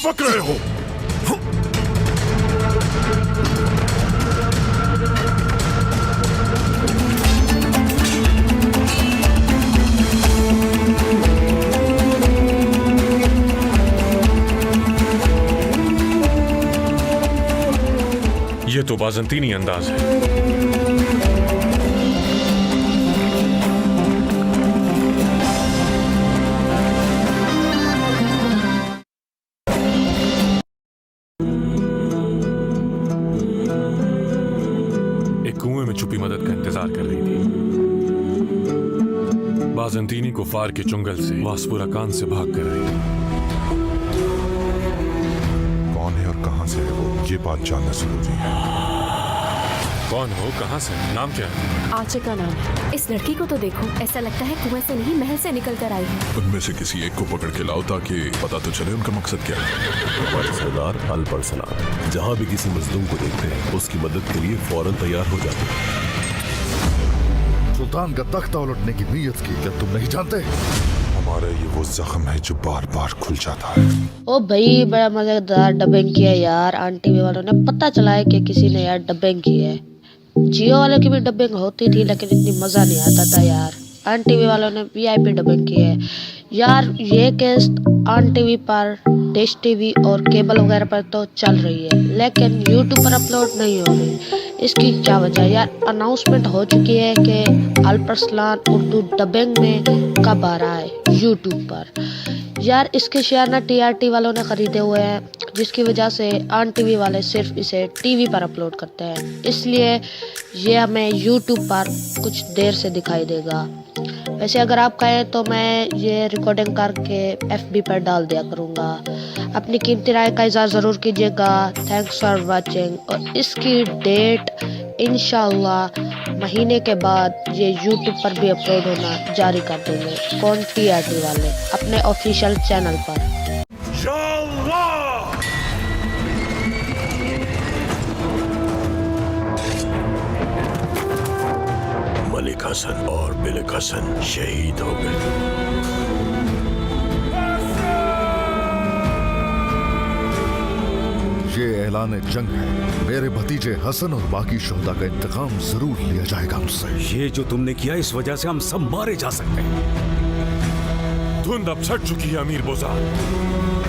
बक रहे हो? ये तो बाज़ंतीनी अंदाज है। एक कुएं में छुपी मदद का इंतजार कर रही थी। बाज़ंतीनी कुफार के चुंगल से वास्पुराकान से भाग कर रही थी। कौन है और कहां से है वो, ये बात जानना जरूरी है। कौन हो, कहां से, नाम क्या है? आचे का नाम है। इस लड़की को तो देखो, ऐसा लगता है कुएं से नहीं महल से निकल कर आई है। उनमें से किसी एक को पकड़ के लाओ ताकि पता तो चले उनका मकसद क्या है। हमारे सरदार अल-बरसलान जहाँ भी किसी मजलूम को देखते हैं उसकी मदद के लिए फौरन तैयार हो जाते हैं। सुल्तान का तख्ता उलटने की नीयत की, क्या तुम नहीं जानते? हमारा ये वो जख्म है जो बार बार खुल जाता है। ओ भाई, बड़ा मजेदार डबिंग किया यार। आंटी वालों ने पता चला है कि किसी ने यार डबिंग की है। जियो वाले की भी डबिंग होती थी लेकिन इतनी मजा नहीं आता था यार। आन टीवी वालों ने VIP डबिंग की है यार। ये किस्त आन टीवी पर, डिश टीवी और केबल वगैरह पर तो चल रही है लेकिन YouTube पर अपलोड नहीं हो रही। इसकी क्या वजह यार? अनाउंसमेंट हो चुकी है कि अल-बरसलान उर्दू डबिंग में कब आ रहा है YouTube पर। यार इसके शेयर ना TRT वालों ने खरीदे हुए हैं, जिसकी वजह से आन टीवी वाले सिर्फ इसे टीवी पर अपलोड करते हैं, इसलिए ये हमें YouTube पर कुछ देर से दिखाई देगा। वैसे अगर आप कहें तो मैं ये रिकॉर्डिंग करके FB पर डाल दिया करूँगा। अपनी कीमती राय का इज़हार ज़रूर कीजिएगा। Thanks for watching. और इसकी डेट इंशाअल्लाह महीने के बाद ये YouTube पर भी अपलोड होना जारी कर देंगे। कौन? TRT वाले अपने ऑफिशियल चैनल पर। मलिक हसन और बिलक हसन शहीद हो गए। ये ऐलान जंग है। मेरे भतीजे हसन और बाकी शोहदा का इंतकाम जरूर लिया जाएगा मुझसे। ये जो तुमने किया इस वजह से हम सब मारे जा सकते हैं। धुंध अब छट चुकी है अमीर बुज़ार।